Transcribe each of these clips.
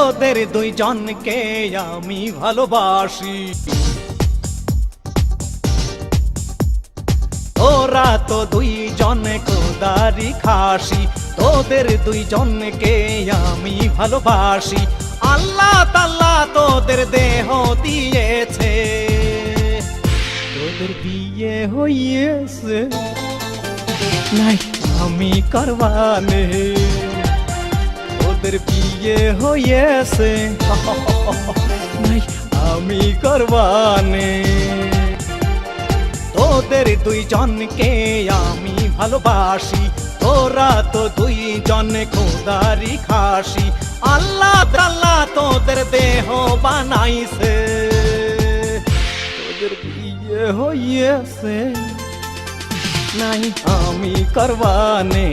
তোদের দুইজনকে আমি ভালোবাসি। তোরা তো দুইজন খোদারি খাসি, তোদের দুইজনকে আমি ভালোবাসি। আল্লাহ তাআলা তোদের দেহ দিয়েছে, তোদের বিয়ে হইয়েছে নাই আমি করবানে, তোদের বিয়ে হইয়েছে নাই আমি করবানে। তোদের দুইজনকে আমি ভালোবাসি, তোরা তো দুইজন খোদারি খাসি। আল্লাহ তাআলা তোদের দেহ বানাইছে, তোদের বিয়ে হইয়েছে নাই আমি করবানে,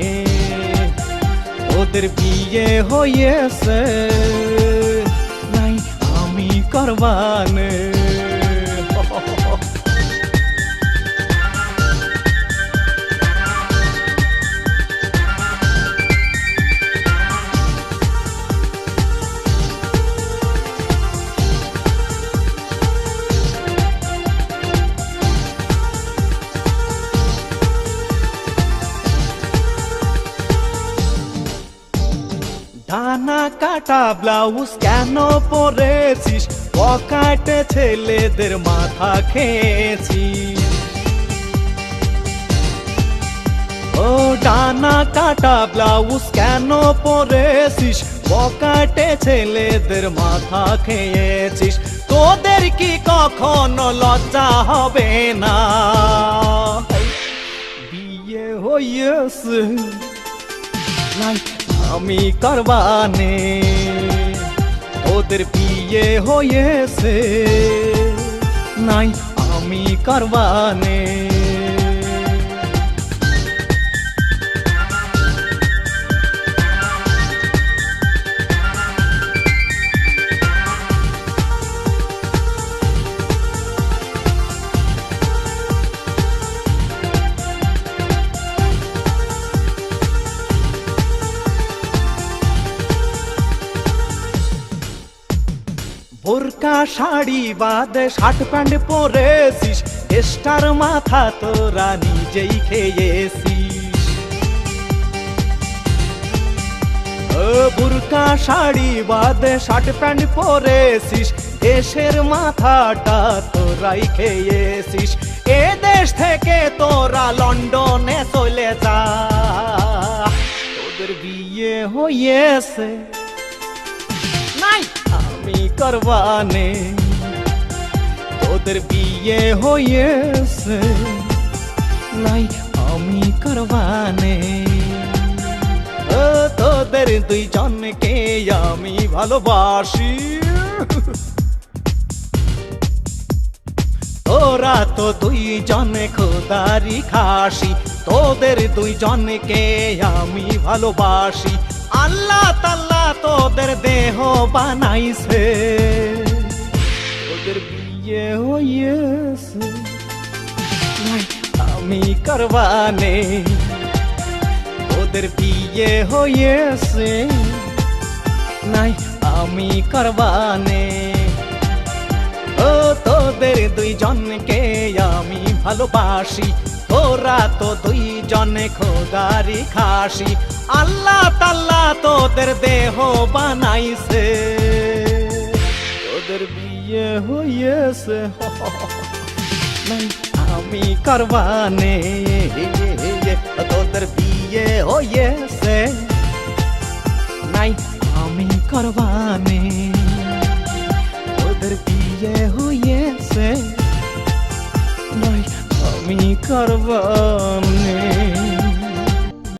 তোদের বিয়ে হইয়েছে নাই আমি করবানে। ডানা কাটা ব্লাউজ কেন পরেছিস, পকেটে ছেলেদের মাথা খেয়েছিস। ও ডানা কাটা ব্লাউজ কেন পরেছিস, পকেটে ছেলেদের মাথা খেয়েছিস। তোদের কি কখনো লজ্জা হবে না, বিয়ে হইয়েছে নাই আমি করবানে, তোদের বিয়ে হয়েছে নাই আমি করবানে। বোরকা শাড়ি বাদে শার্ট প্যান্ট পরেছিস, স্টার মাথা তোরা নিজেই খেয়েছিস। ও বোরকা শাড়ি বাদে শার্ট প্যান্ট পরেছিস, দেশের মাথাটা তোরাই খেয়েছিস। এ দেশ থেকে তোরা লন্ডনে চলে যা, তোদের বিয়ে হয়েছে নাই আমি করবানে, তোদের বিয়ে হয়েছে নাই আমি করবানে। ও তোদের দুইজনকে আমি ভালোবাসি, তোরা তো দুইজন খোদারি খাসি, তোদের দুইজনকে আমি ভালোবাসি। আল্লাহ তাআলা তোদের দেহ বানাইছে, তোদের বিয়ে হইয়েছে নাই আমি করবানে, তোদের বিয়ে হইয়েছে নাই আমি করবানে। ও তোদের দুইজনকে আমি ভালোবাসি, তোরা তো দুইজন খোদারি খাসি। আল্লাহ তাআলা তোদের দেহ বানাইছে, তোদের বিয়ে হইয়েছে নাই আমি করবানে, তোদের বিয়ে হইয়েছে নাই আমি করবানে, তোদের বিয়ে হইয়েছে নাই আমি করবানে।